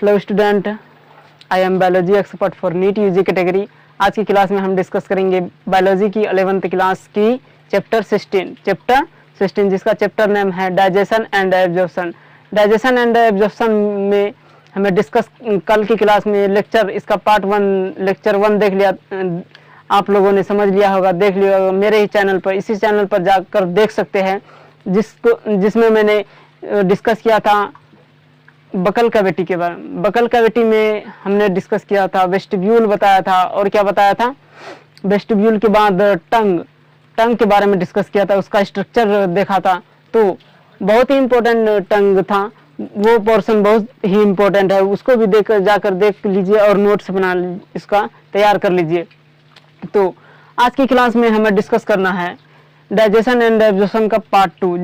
Hello student, I am biology expert for NEET UG category. आज की class में हम डिस्कस करेंगे बायोलॉजी की 11th क्लास की चैप्टर 16 जिसका चैप्टर नेम है digestion and absorption. Digestion and absorption में हमें डिस्कस कल की क्लास में लेक्चर इसका पार्ट 1 लेक्चर 1 देख लिया, आप लोगों ने समझ लिया होगा, देख लिया होगा। मेरे ही चैनल पर, इसी चैनल पर जाकर देख सकते हैं, जिसमें मैंने डिस्कस किया था बकल कैविटी के बारे में। बकल कैविटी में हमने डिस्कस किया था, वेस्टिब्यूल बताया था, और क्या बताया था, वेस्टिब्यूल के बाद टंग के बारे में डिस्कस किया था, उसका स्ट्रक्चर देखा था। तो बहुत ही इम्पोर्टेंट टंग था, वो पोर्शन बहुत ही इम्पोर्टेंट है, उसको भी जाकर देख लीजिए और नोट्स बना इसका तैयार कर लीजिए। तो आज की क्लास में हमें डिस्कस करना है डाइजेशन एंड एब्जॉर्प्शन का पार्ट 2,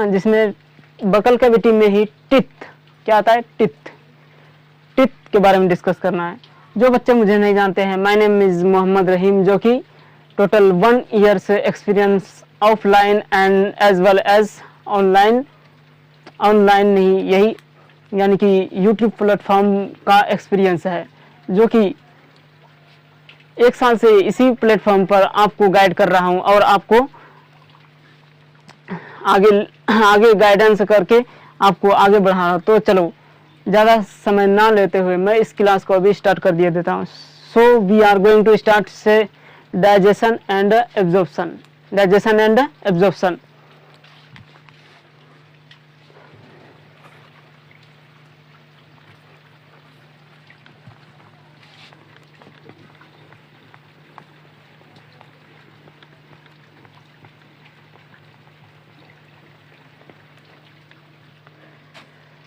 जिसमें बकल कैविटी में ही टिथ क्या आता है, टिथ के बारे में डिस्कस करना है। जो बच्चे मुझे नहीं जानते हैं, my name is Mohammed Rahim, जो कि total 1 years experience offline and as well as online नहीं, यही यानी कि यूट्यूब प्लेटफॉर्म का एक्सपीरियंस है, जो कि 1 साल से इसी प्लेटफॉर्म पर आपको गाइड कर रहा हूं और आपको आगे गाइडेंस करके आपको आगे बढ़ा रहा हूं। तो चलो ज़्यादा समय ना लेते हुए मैं इस क्लास को अभी स्टार्ट कर दिया देता हूँ। So we are going to start से digestion and absorption. Digestion and absorption.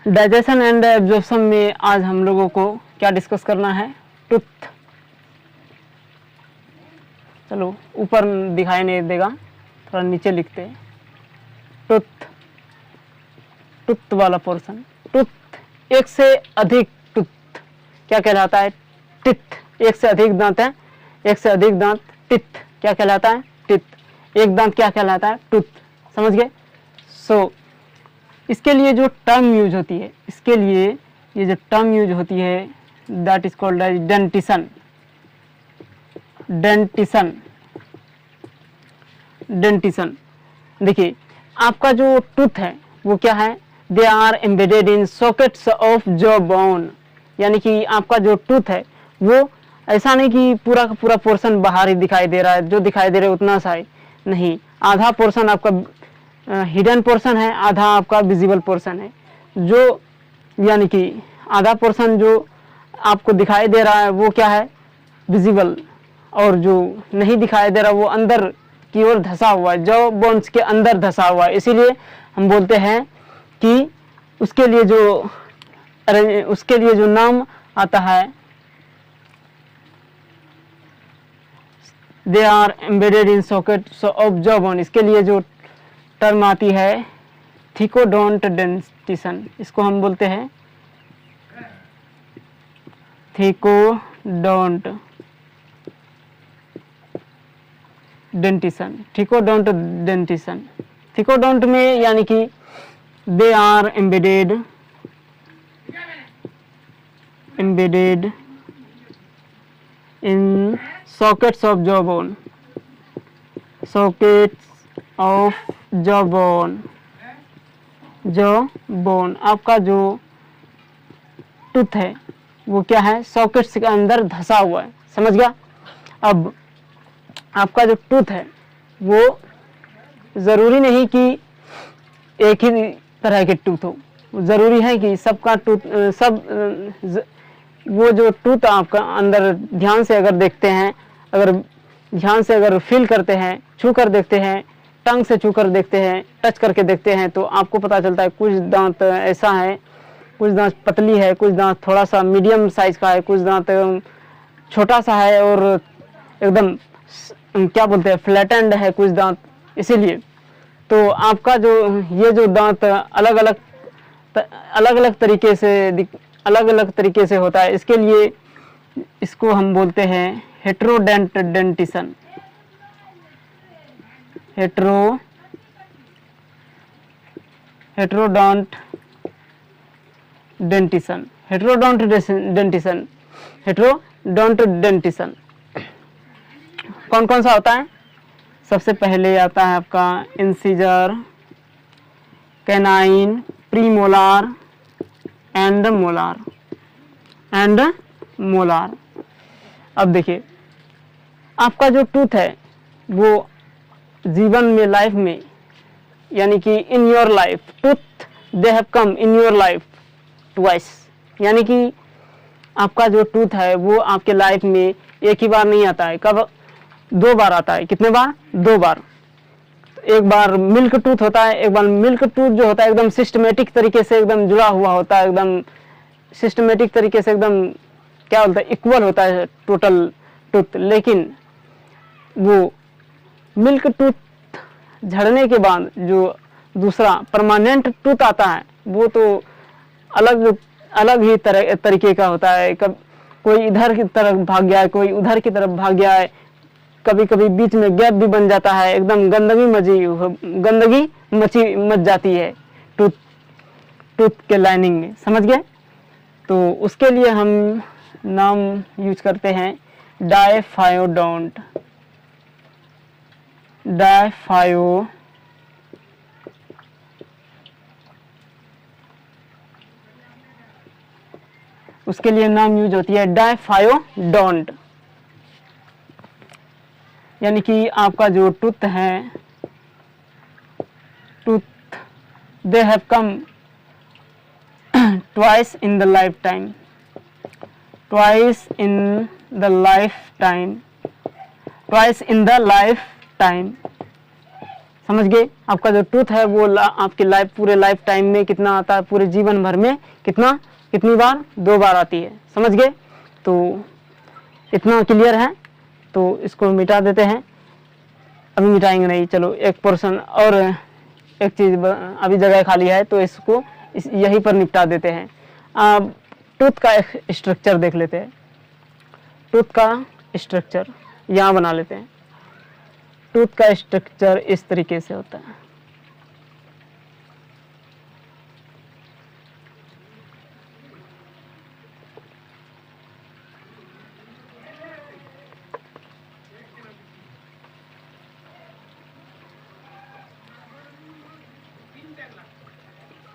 Digestion and absorption में आज हम लोगों को क्या डिस्कस करना है, टूथ। चलो ऊपर दिखाई नहीं देगा, थोड़ा नीचे लिखते हैं। टूथ वाला पोर्शन, टूथ, एक से अधिक टूथ क्या कहलाता है, टिथ। एक से अधिक दांत है, एक से अधिक दांत, टिथ क्या कहलाता है, टिथ। एक दांत क्या कहलाता है, टूथ। समझ गए। सो इसके लिए जो टर्म यूज होती है, इसके लिए ये जो टर्म यूज होती है, that is called as dentition. Dentition देखिए, आपका जो टूथ है वो क्या है, they are embedded in sockets of jaw bone. यानी कि आपका जो टूथ है वो ऐसा नहीं कि पूरा का पूरा पोर्शन बाहर ही दिखाई दे रहा है, जो दिखाई दे रहा है उतना सा ही नहीं, आधा पोर्शन आपका हिडन पोर्शन है, आधा आपका विजिबल पोर्शन है। जो यानी कि आधा पोर्शन जो आपको दिखाई दे रहा है वो क्या है, विजिबल, और जो नहीं दिखाई दे रहा वो अंदर की ओर धसा हुआ है, जो बोन्स के अंदर धसा हुआ है। इसीलिए हम बोलते हैं कि उसके लिए जो नाम आता है, they are embedded in sockets of jaw bone. इसके लिए जो टर्म आती है थिकोडोंट डेंटिशन, इसको हम बोलते हैं थिकोडोंट डेंटिशन। थिकोडोंट डेंटिशन, थिकोडोंट में यानी कि they are embedded in sockets of jaw bone. Sockets of jaw bone, आपका जो टूथ है वो क्या है, सॉकेट्स के अंदर धसा हुआ है। समझ गया। अब आपका जो टूथ है वो जरूरी नहीं कि एक ही तरह के टूथ हो, जरूरी है कि सबका टूथ वो जो टूथ आपका अंदर ध्यान से अगर देखते हैं, अगर फील करते हैं, छू कर देखते हैं, टंग से छू कर देखते हैं, टच करके देखते हैं, तो आपको पता चलता है कुछ दांत ऐसा है, कुछ दांत पतली है, कुछ दांत थोड़ा सा मीडियम साइज का है, कुछ दांत छोटा सा है और एकदम क्या बोलते हैं फ्लैटेंड है कुछ दांत। इसीलिए तो आपका जो ये जो दांत अलग अलग तरीके से होता है, इसके लिए इसको हम बोलते हैं heterodont dentition. Heterodont dentition, heterodont dentition. Heterodont dentition कौन कौन सा होता है? सबसे पहले आता है आपका incisor, canine, premolar and molar. अब देखिए आपका जो टूथ है वो जीवन में, लाइफ में, यानी कि in your life tooth they have come in your life twice, यानी कि आपका जो टूथ है वो आपके लाइफ में एक ही बार नहीं आता है। कब? 2 बार आता है। कितने बार? 2 बार। एक बार मिल्क टूथ होता है, एक बार मिल्क टूथ जो होता है एकदम सिस्टमेटिक तरीके से एकदम जुड़ा हुआ होता है, एकदम सिस्टमेटिक तरीके से एकदम क्या बोलते हैं, इक्वल होता है टोटल टूथ। लेकिन वो मिल्क टूथ झड़ने के बाद जो दूसरा परमानेंट टूथ आता है वो तो अलग ही तरीके का होता है। कब कोई इधर की तरफ भाग गया है, कोई उधर की तरफ भाग गया है, कभी कभी बीच में गैप भी बन जाता है, एकदम गंदगी मच जाती है टूथ के लाइनिंग में। समझ गए? तो उसके लिए हम नाम यूज करते हैं डायफायोडोंट। उसके लिए नाम यूज होती है डायफायोडोंट, यानी कि आपका जो टूथ है, tooth they have come twice in the life time, twice in the life time. समझ गए? आपका जो टूथ है वो आपकी पूरे लाइफ टाइम में कितना आता है, पूरे जीवन भर में कितनी बार? 2 बार आती है। समझ गए? तो इतना क्लियर है। तो इसको मिटा देते हैं, अभी मिटाएंगे नहीं। चलो एक पोर्शन और, एक चीज अभी जगह खाली है तो इसको यहीं पर निपटा देते हैं। अब टूथ का एक स्ट्रक्चर देख लेते हैं। टूथ का स्ट्रक्चर यहाँ बना लेते हैं। टूथ का स्ट्रक्चर इस तरीके से होता है।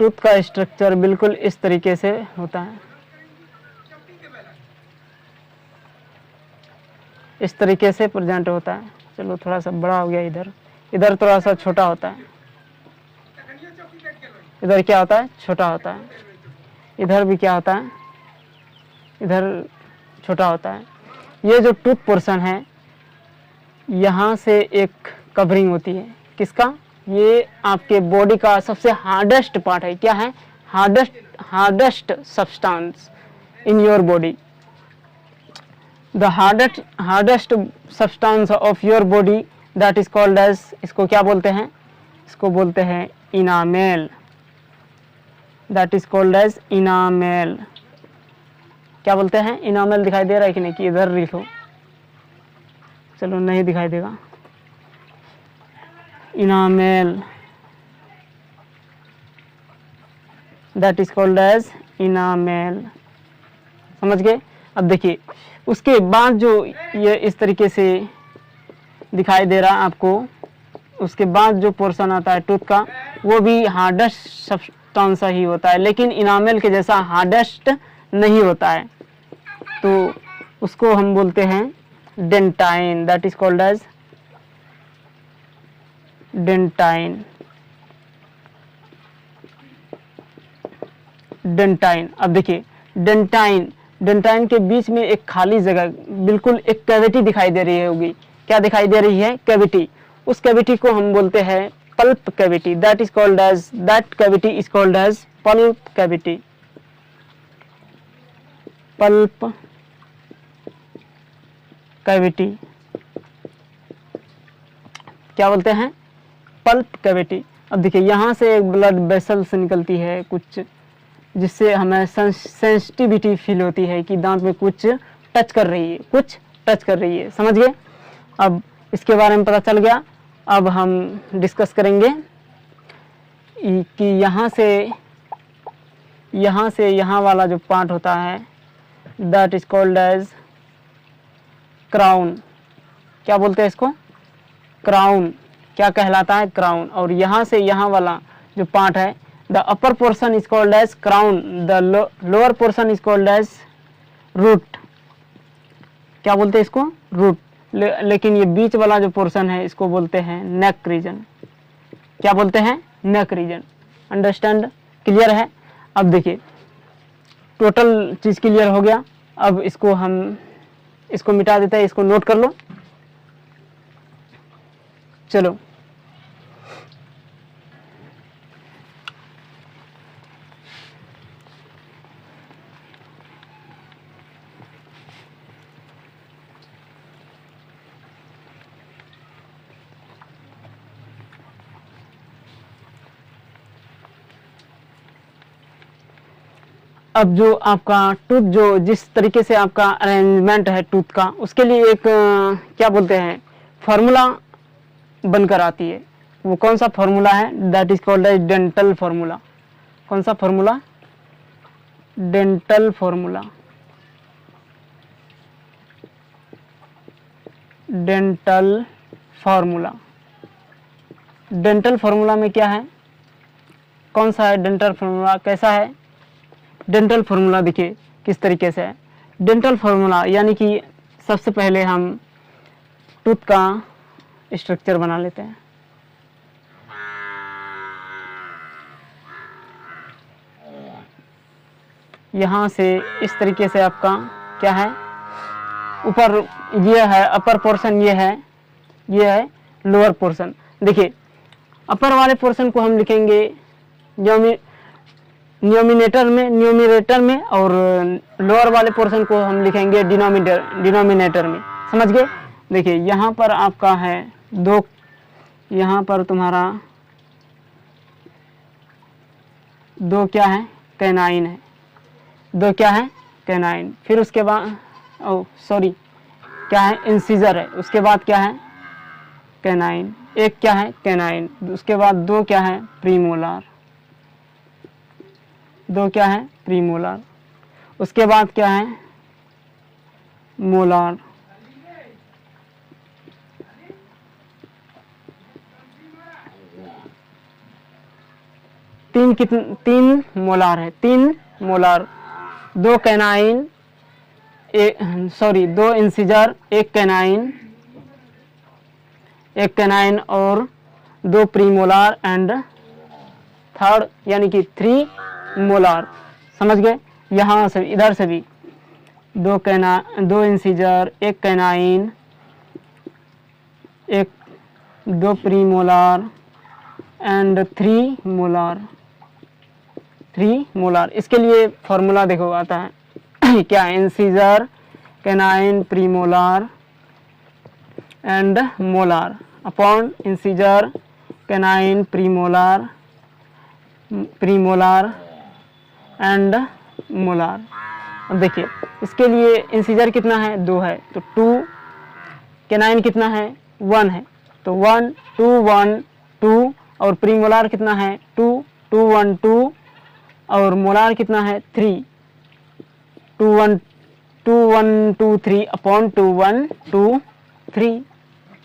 टूथ का स्ट्रक्चर बिल्कुल इस तरीके से होता है, इस तरीके से प्रेजेंट होता है। चलो थोड़ा सा बड़ा हो गया, इधर थोड़ा सा छोटा होता है। इधर क्या होता है? छोटा होता है। इधर भी क्या होता है? इधर छोटा होता है। ये जो टूथ पोर्शन है, यहाँ से एक कवरिंग होती है। किसका? ये आपके बॉडी का सबसे हार्डेस्ट पार्ट है। क्या है? Hardest substance in your body. The hardest substance of your body that is called as, इसको क्या बोलते हैं? इसको बोलते हैं enamel. That is called as enamel. क्या बोलते हैं? इनामेल। दिखाई दे रहा है कि नहीं? कि इधर लिखो। चलो नहीं दिखाई देगा। Enamel, that is called as enamel. समझ गए? अब देखिए उसके बाद जो ये इस तरीके से दिखाई दे रहा है आपको, उसके बाद जो पोर्शन आता है टूथ का, वो भी हार्डेस्ट सब्सटेंस ही होता है, लेकिन इनामेल के जैसा हार्डेस्ट नहीं होता है। तो उसको हम बोलते हैं dentine. That is called as dentine. अब देखिए डेंटाइन के बीच में एक खाली जगह, बिल्कुल एक कैविटी दिखाई दे रही होगी। क्या दिखाई दे रही है? कैविटी। उस कैविटी को हम बोलते हैं pulp cavity. That cavity is called as pulp cavity. Pulp cavity क्या बोलते हैं? Pulp cavity. अब देखिए यहाँ से एक ब्लड वेसल से निकलती है कुछ, जिससे हमें सेंसिटिविटी फील होती है कि दांत में कुछ टच कर रही है। समझ गए? अब इसके बारे में पता चल गया। अब हम डिस्कस करेंगे कि यहाँ से यहाँ से यहाँ वाला जो पार्ट होता है that is called as crown. क्या बोलते हैं इसको? क्राउन। क्या कहलाता है? क्राउन। और यहाँ से यहाँ वाला जो पार्ट है the upper portion is called as crown, the lower portion is called as root. क्या बोलते हैं इसको? रूट। लेकिन ये बीच वाला जो पोर्शन है इसको बोलते हैं नेक रीजन। क्या बोलते हैं? Neck region. अंडरस्टैंड? क्लियर है? अब देखिए टोटल चीज क्लियर हो गया। अब इसको हम इसको मिटा देते हैं, इसको नोट कर लो। चलो अब जो आपका टूथ जो जिस तरीके से आपका अरेंजमेंट है टूथ का, उसके लिए एक क्या बोलते हैं फॉर्मूला बनकर आती है। वो कौन सा फॉर्मूला है? That is called as dental formula. कौन सा formula? Dental formula. Dental formula. Dental formula में क्या है? कौन सा है डेंटल फॉर्मूला? कैसा है डेंटल फॉर्मूला? देखिए किस तरीके से है डेंटल फॉर्मूला। यानी कि सबसे पहले हम टूथ का स्ट्रक्चर बना लेते हैं। यहाँ से इस तरीके से आपका क्या है, ऊपर ये है अपर पोर्शन, ये है लोअर पोर्शन। देखिए अपर वाले पोर्शन को हम लिखेंगे न्यूमिनेटर में और लोअर वाले पोर्शन को हम लिखेंगे डिनोमिनेटर में। समझ गए? देखिए यहाँ पर आपका है दो, यहाँ पर तुम्हारा दो क्या है? कैनाइन है। दो क्या है? कैनाइन। फिर उसके बाद क्या है? इंसीजर है। उसके बाद क्या है? कैनाइन। एक क्या है? कैनाइन। उसके बाद दो क्या है? प्रीमोलार। दो क्या है? प्रीमोलार। उसके बाद क्या है? मोलार। तीन मोलार है। तीन मोलार। दो कैनाइन, दो इंसिजर, एक कैनाइन और दो प्रीमोलार एंड थर्ड यानी कि 3 मोलार। समझ गए? यहाँ से इधर से भी दो इंसिजर, एक कैनाइन, दो प्रीमोलार एंड 3 मोलार। इसके लिए फॉर्मूला देखो आता है क्या? Incisor, canine, premolar and molar upon incisor, canine, premolar and molar. अब देखिए इसके लिए इंसिजर कितना है? 2 है तो 2, कैनाइन कितना है? 1 है तो 1 2 1 2, और प्रीमोलार कितना है? 2 2 1 2, और मोलार कितना है? 3 2 1 2 3 अपॉन 2 1 2 3।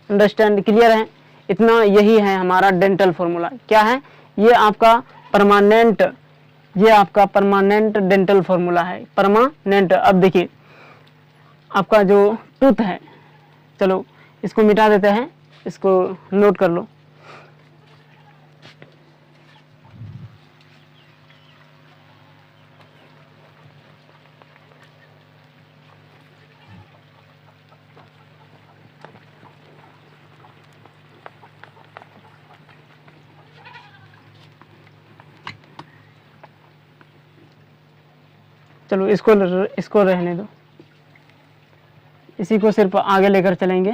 अंडरस्टैंड? क्लियर है? इतना यही है हमारा डेंटल फॉर्मूला। क्या है? ये आपका परमानेंट डेंटल फॉर्मूला है। परमानेंट। अब देखिए आपका जो टूथ है, चलो इसको मिटा देते हैं, इसको नोट कर लो। चलो इसको रहने दो, इसी को सिर्फ आगे लेकर चलेंगे।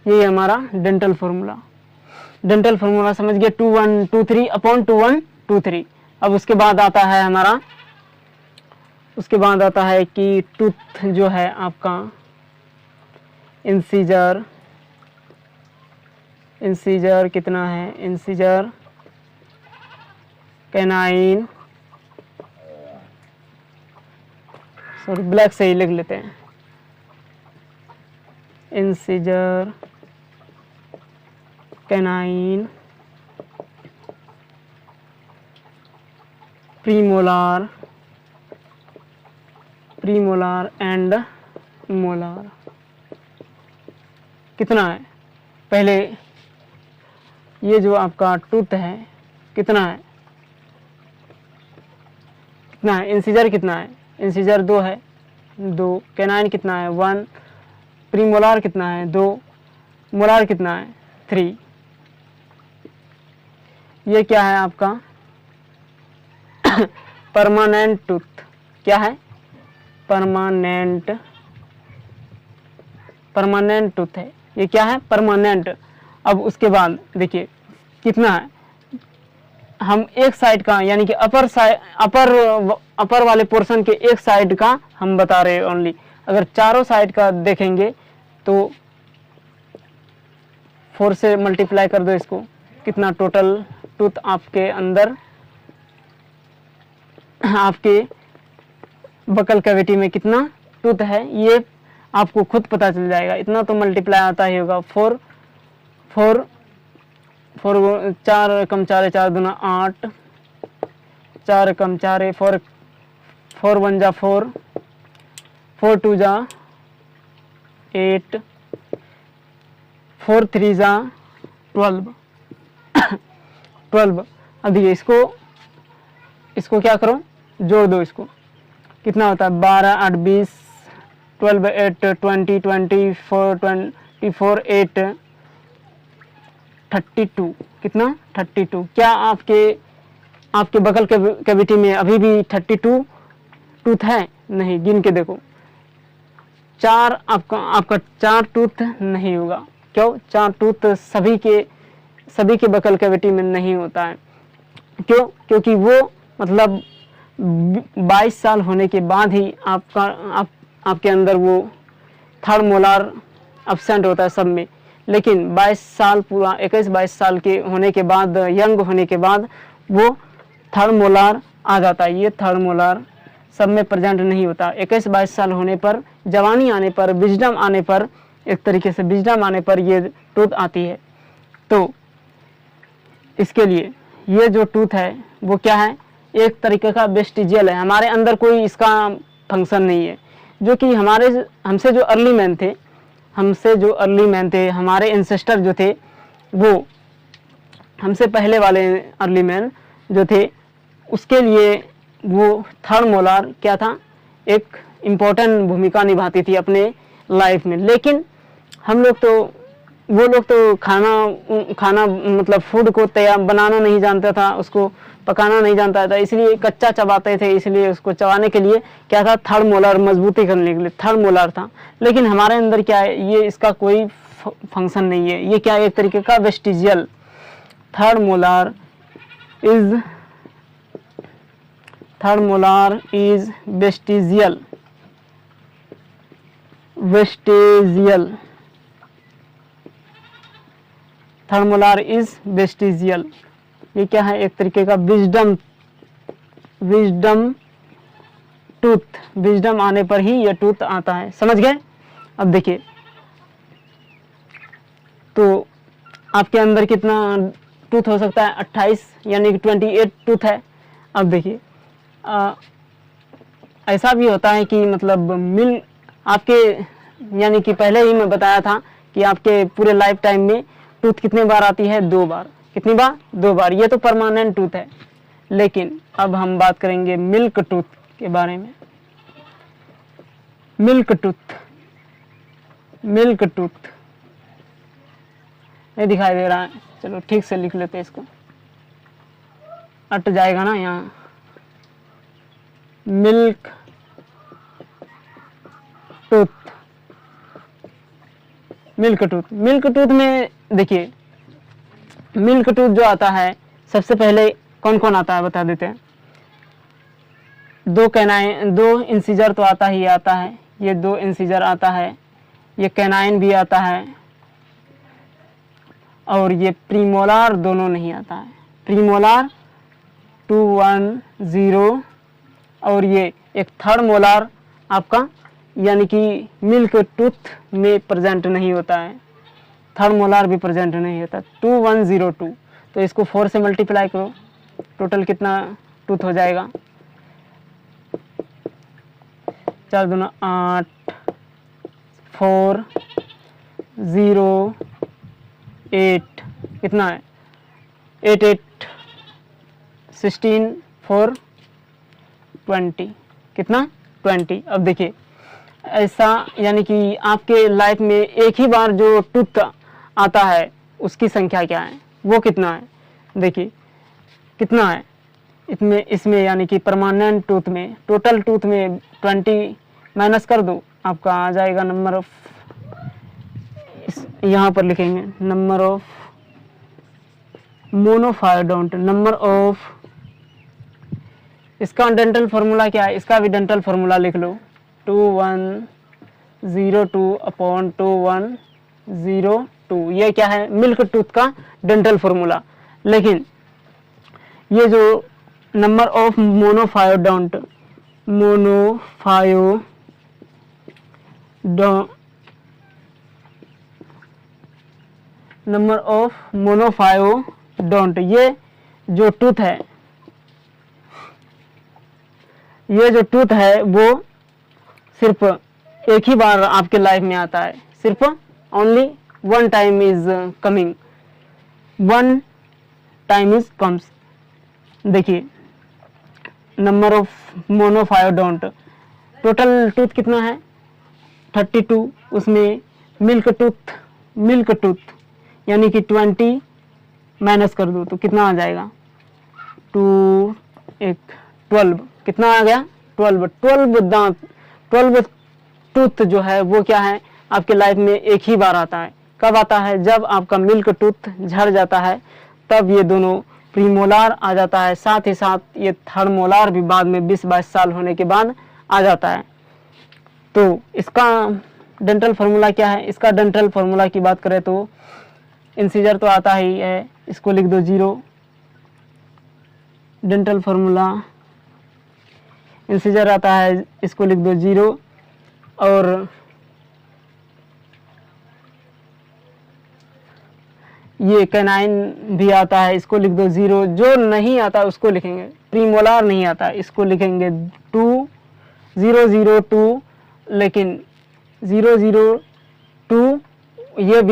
ये हमारा डेंटल फॉर्मूला। डेंटल फॉर्मूला समझ गए? 2 1 2 3 अपॉन 2 1 2 3। अब उसके बाद आता है हमारा, उसके बाद आता है कि टूथ जो है आपका इंसिजर कितना है? इंसिजर कैनाइन, सॉरी ब्लैक से ही लिख लेते हैं, incisor, canine, premolar, premolar and molar. कितना है? पहले ये जो आपका टूथ है कितना है? कितना है? इंसीजर कितना है? इंसीजर 2 है, 2। कैनाइन कितना है? 1। प्रीमोलार कितना है? 2। मोलार कितना है? 3। ये क्या है आपका? Permanent tooth. क्या है? परमानेंट, परमानेंट टूथ है। ये क्या है? परमानेंट। अब उसके बाद देखिए कितना है, हम एक साइड का यानी कि अपर साइड, अपर वाले पोर्शन के एक साइड का हम बता रहे हैं ओनली। अगर चारों साइड का देखेंगे तो 4 से मल्टीप्लाई कर दो इसको, कितना टोटल टूथ आपके अंदर, आपके बकल कैविटी में कितना टूथ है ये आपको खुद पता चल जाएगा। इतना तो मल्टीप्लाई आता ही होगा। 4 4 4 कम 4 4 दूना 8, 4 कम 4 4 4 1 जा 4, 4 2 जा 8, 4 3 जा 12 12। अब देखिए इसको क्या करो, जोड़ दो। इसको कितना होता है? 12 8 20, 12 8 20, 24 24 8 32। कितना? 32। क्या आपके बगल के कैविटी में अभी भी 32 टूथ है? नहीं, गिन के देखो। 4 आपका 4 टूथ नहीं होगा। क्यों? 4 टूथ सभी के बकल कैविटी में नहीं होता है। क्यों? क्योंकि वो मतलब 22 साल होने के बाद ही आपके अंदर वो थर्ड मोलार एब्सेंट होता है सब में। लेकिन 22 साल पूरा 21-22 साल के होने के बाद, यंग होने के बाद वो थर्ड मोलार आ जाता है। ये थर्ड मोलार सब में प्रेजेंट नहीं होता। 21-22 साल होने पर, जवानी आने पर, विजडम आने पर, एक तरीके से विजडम आने पर ये टूथ आती है। तो इसके लिए ये जो टूथ है वो क्या है? एक तरीके का वेस्टिजियल है। हमारे अंदर कोई इसका फंक्शन नहीं है। जो कि हमसे जो अर्ली मैन थे, हमारे एंसेस्टर जो थे, वो हमसे पहले वाले अर्ली मैन जो थे, उसके लिए वो थर्ड मोलार क्या था? एक इम्पोर्टेंट भूमिका निभाती थी अपने लाइफ में। लेकिन वो लोग तो खाना मतलब फूड को तैयार बनाना नहीं जानता था, उसको पकाना नहीं जानता था, इसलिए कच्चा चबाते थे। इसलिए उसको चबाने के लिए क्या था? थर्ड मोलार मजबूती करने के लिए थर्ड मोलार था। लेकिन हमारे अंदर क्या है? ये इसका कोई फंक्शन नहीं है। ये क्या है? एक तरीके का vestigial. Third molar is vestigial. Third molar is vestigial. ये क्या है? एक तरीके का विजडम टूथ। विजडम आने पर ही ये टूथ आता है। समझ गए? अब देखिए, तो आपके अंदर कितना टूथ हो सकता है? 28 यानी कि 28 टूथ है। अब देखिए ऐसा भी होता है कि मतलब आपके यानी कि पहले ही मैं बताया था कि आपके पूरे लाइफ टाइम में टूथ कितने बार आती है? 2 बार। कितनी बार? 2 बार। ये तो परमानेंट टूथ है। लेकिन अब हम बात करेंगे मिल्क टूथ के बारे में। मिल्क टूथ नहीं दिखाई दे रहा है। चलो ठीक से लिख लेते हैं इसको, अट जाएगा ना यहाँ। मिल्क टूथ में देखिए, मिल्क टूथ जो आता है सबसे पहले कौन कौन आता है बता देते हैं। 2 इंसीजर तो आता ही आता है। ये 2 इंसीजर आता है, ये कैनाइन भी आता है, और ये प्रीमोलार दोनों नहीं आता है। प्रीमोलार 210 और ये एक थर्ड मोलार आपका यानी कि मिल्क टूथ में प्रेजेंट नहीं होता है, थर्ड मोलार भी प्रेजेंट नहीं होता। 2102 तो इसको 4 से मल्टीप्लाई करो, टोटल कितना टूथ हो जाएगा? 4 दूना 8, 4 0 8 कितना है? 8 8 16 4 20 कितना? 20। अब देखिए ऐसा यानी कि आपके लाइफ में एक ही बार जो टूथ आता है उसकी संख्या क्या है, वो कितना है? देखिए कितना है इसमें यानी कि परमानेंट टूथ में, टोटल टूथ में 20 माइनस कर दो, आपका आ जाएगा नंबर ऑफ, यहाँ पर लिखेंगे नंबर ऑफ मोनोफायोडोंट, नंबर ऑफ, इसका डेंटल फार्मूला क्या है? इसका भी डेंटल फार्मूला लिख लो, 2102 अपॉन 2102। ये क्या है? मिल्क टूथ का डेंटल फार्मूला। लेकिन ये जो नंबर ऑफ मोनोफायोडोंट, नंबर ऑफ मोनोफायोडोंट, ये जो टूथ है, ये जो टूथ है वो सिर्फ एक ही बार आपके लाइफ में आता है, सिर्फ only one time is coming, one time is comes. देखिए number of monophyodont, total tooth कितना है? 32, उसमें मिल्क टूथ यानी कि 20 माइनस कर दो तो कितना आ जाएगा? 12 कितना आ गया? 12 दांत, 12 टूथ जो है वो क्या है? आपके लाइफ में एक ही बार आता है। कब आता है? जब आपका मिल्क टूथ झड़ जाता है, तब ये दोनों प्रीमोलार आ जाता है, साथ ही साथ ये थर्ड मोलार भी बाद में 20-22 साल होने के बाद आ जाता है। तो इसका डेंटल फार्मूला क्या है? इसका डेंटल फार्मूला की बात करें तो इंसीजर तो आता ही है, इसको लिख दो 0, डेंटल फार्मूला इंसीजर आता है, इसको लिख दो 0, और ये कैनाइन भी आता है, इसको लिख दो 0। जो नहीं आता उसको लिखेंगे, प्रीमोलार नहीं आता इसको लिखेंगे 2002, लेकिन 002 ये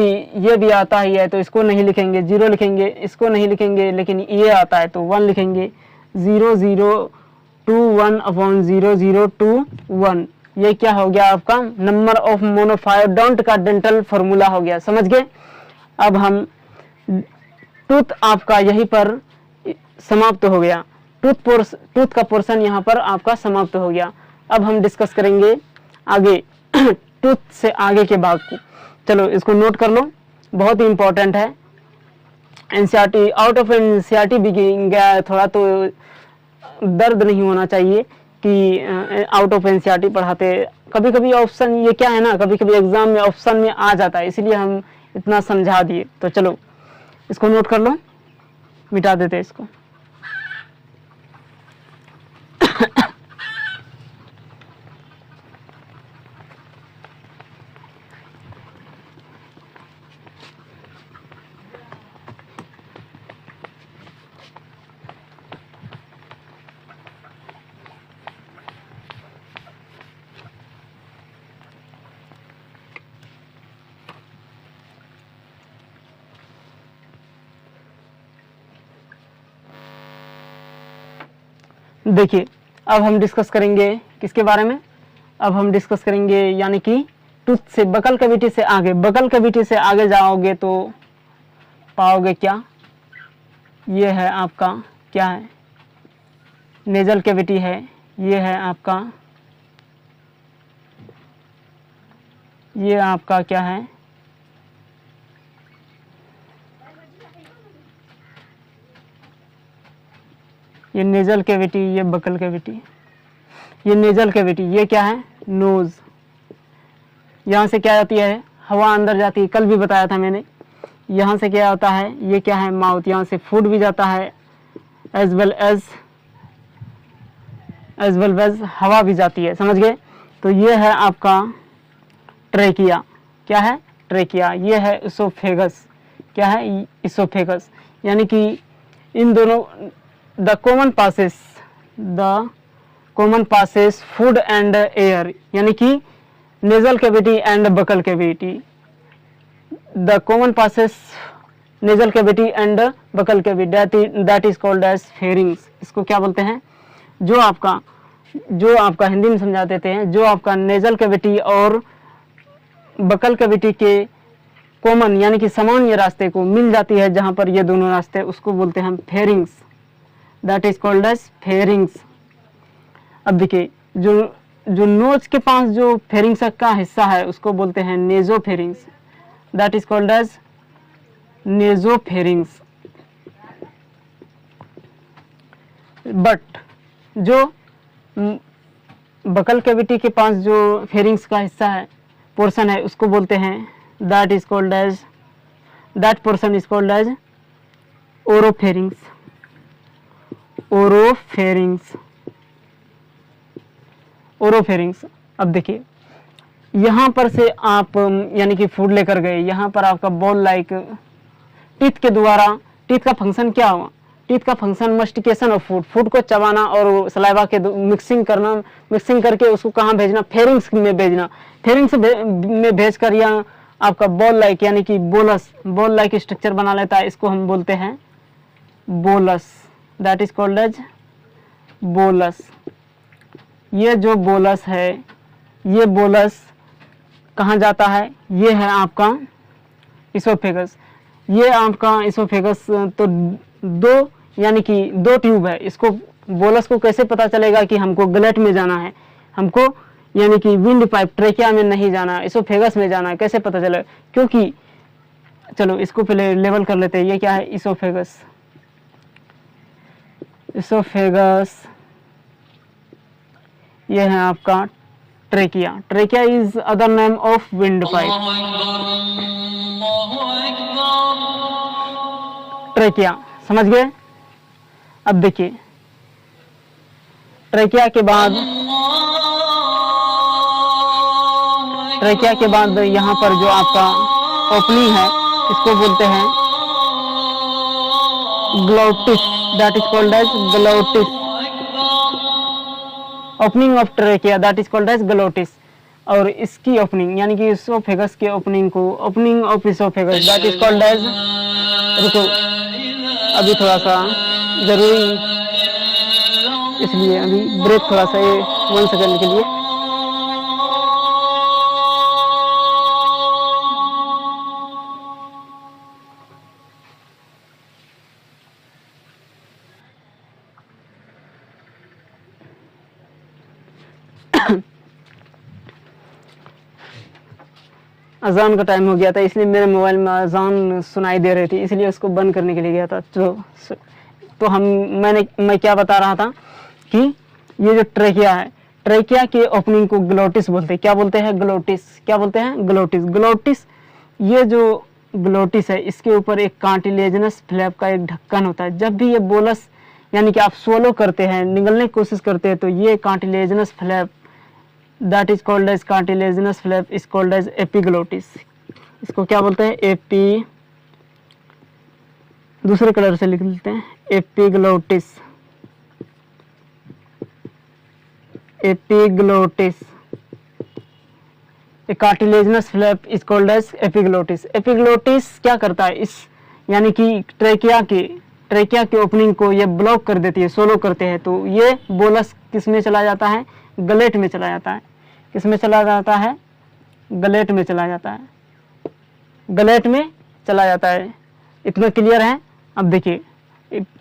भी आता ही है तो इसको नहीं लिखेंगे, 0 लिखेंगे, इसको नहीं लिखेंगे, लेकिन ये आता है तो 1 लिखेंगे, 0021 अपॉन 0021। ये क्या हो गया? आपका नंबर ऑफ मोनोफायोडोंट का डेंटल फार्मूला हो गया। समझ गए? अब हम टूथ आपका यहीं पर समाप्त हो गया, टूथ का पोर्शन यहाँ पर आपका समाप्त हो गया। अब हम डिस्कस करेंगे आगे टूथ से आगे के भाग को। चलो इसको नोट कर लो, बहुत ही इंपॉर्टेंट है। एनसीईआरटी, आउट ऑफ एनसीईआरटी भी गया, थोड़ा तो दर्द नहीं होना चाहिए कि आउट ऑफ एनसीईआरटी पढ़ाते। कभी कभी ऑप्शन ये क्या है ना, कभी कभी एग्जाम में ऑप्शन में आ जाता है, इसलिए हम इतना समझा दिए। तो चलो इसको नोट कर लो, मिटा देते हैं इसको। देखिए अब हम डिस्कस करेंगे किसके बारे में? अब हम डिस्कस करेंगे यानी कि टूथ से बकल कैविटी से आगे। बकल कैविटी से आगे जाओगे तो पाओगे क्या? ये है आपका क्या है? नेजल कैविटी है। ये है आपका, ये आपका क्या है? ये नेजल कैविटी, ये बकल कैविटी, ये नेजल कैविटी, ये क्या है? नोज। यहाँ से क्या जाती है? हवा अंदर जाती है, कल भी बताया था मैंने। यहाँ से क्या होता है? ये क्या है? माउथ। यहाँ से फूड भी जाता है as well as as well as हवा भी जाती है, समझ गए। तो ये है आपका ट्रेकिया, क्या है ट्रेकिया, ये है इसोफेगस, क्या है इसोफेगस, यानी कि इन दोनों the common passes food and air, यानी कि nasal cavity and buccal cavity, the common passes nasal cavity and buccal cavity that is called as pharynx. इसको क्या बोलते हैं, जो आपका हिंदी में समझा देते हैं, जो आपका नेजल कैविटी और बकल कैविटी के कॉमन यानी कि सामान्य रास्ते को मिल जाती है, जहां पर ये दोनों रास्ते, उसको बोलते हैं हम pharynx, that is called as pharynx. अब देखिए जो नोज के पास जो फेरिंग्स का हिस्सा है उसको बोलते हैं nasopharynx, that is called as nasopharynx. But जो बकल कैविटी के पास जो फेरिंग्स का हिस्सा है, पोर्शन है, उसको बोलते हैं that is called as, that portion is called as oropharynx, oropharynx, oropharynx। अब देखिए यहाँ पर से आप यानी कि फूड लेकर गए, यहाँ पर आपका बॉल लाइक टीथ के द्वारा, टीथ का फंक्शन क्या हुआ, टीथ का function mastication of food, food को चबाना और सलाइवा के मिक्सिंग करना, मिक्सिंग करके उसको कहाँ भेजना, फेरिंग्स में भेजना, फेरिंग्स में भेजकर या आपका बॉल लाइक यानी कि बॉल लाइक स्ट्रक्चर बना लेता है, इसको हम बोलते हैं bolus, that is called as bolus. ये जो बोलस है, ये बोलस कहाँ जाता है, ये है आपका इसोफेगस। ये आपका इसोफेगस तो दो यानी कि दो ट्यूब है, इसको बोलस को कैसे पता चलेगा कि हमको गलेट में जाना है, हमको यानी कि विंड पाइप ट्रेकिया में नहीं जाना, इसोफेगस में जाना है, कैसे पता चले, क्योंकि चलो इसको पहले लेवल कर लेते हैं। ये क्या है इसोफेगस, इसोफेगस ये है आपका trachea, trachea is other name of wind pipe, trachea, समझ गए। अब देखिए ट्रेकिया के बाद यहाँ पर जो आपका ओपनिंग है इसको बोलते हैं glottis, that is called as glottis, opening of trachea that is called as glottis. और इसकी ओपनिंग यानी कि इसोफेगस के ओपनिंग को opening of oesophagus that is called as, रुको अभी थोड़ा सा जरूरी इसलिए अभी ब्रेक थोड़ा सा 1 सेकंड के लिए। अजान का टाइम हो गया था, इसलिए मेरे मोबाइल में अजान सुनाई दे रही थी, इसलिए उसको बंद करने के लिए गया था। तो मैं क्या बता रहा था कि ये जो ट्रेकिया है, ट्रेकिया के ओपनिंग को ग्लोटिस बोलते हैं। क्या बोलते हैं? ग्लोटिस। क्या बोलते हैं? ग्लोटिस। ग्लोटिस, ये जो ग्लोटिस है इसके ऊपर एक कार्टिलेजिनस फ्लैप का एक ढक्कन होता है। जब भी ये बोलस यानी कि आप सोलो करते हैं, निगलने की कोशिश करते हैं, तो ये cartilaginous flap that is called as cartilaginous flap is called as epiglottis. इसको क्या बोलते हैं? एपी, दूसरे कलर से लिख लेते हैं, epiglottis. Epiglottis, a cartilaginous flap is called as epiglottis. Epiglottis क्या करता है? इस यानी कि ट्रेकिया के ओपनिंग को ये ब्लॉक कर देती है, सोलो करते हैं, तो ये बोलस किस में चला जाता है? गलेट में चला जाता है। किस में चला जाता है? गलेट में चला जाता है। गलेट में चला जाता है। इतना क्लियर है? अब देखिए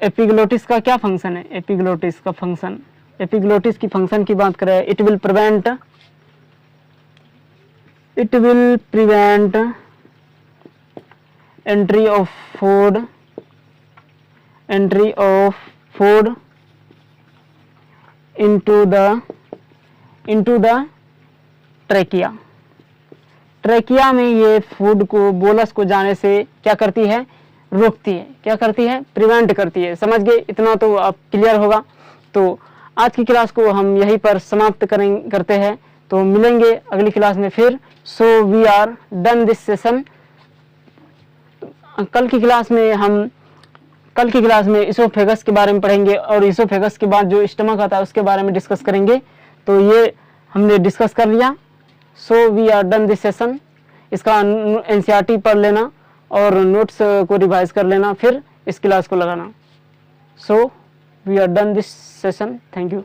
एपिग्लोटिस का क्या फंक्शन है। एपिग्लोटिस का फंक्शन, एपिग्लोटिस की फंक्शन की बात करें, it will prevent entry of food into the trachea. Trachea में ये फूड को, बोलस को जाने से क्या करती है? रोकती है। क्या करती है? प्रिवेंट करती है। समझ गए? इतना तो आप क्लियर होगा। तो आज की क्लास को हम यहीं पर समाप्त करते हैं, तो मिलेंगे अगली क्लास में फिर। So we are done this session. कल की क्लास में इसोफेगस के बारे में पढ़ेंगे और इसोफेगस के बाद जो स्टमक आता है उसके बारे में डिस्कस करेंगे। तो ये हमने डिस्कस कर लिया। So we are done this session. इसका एनसीईआरटी पढ़ लेना और नोट्स को रिवाइज कर लेना, फिर इस क्लास को लगाना। So we are done this session. Thank you.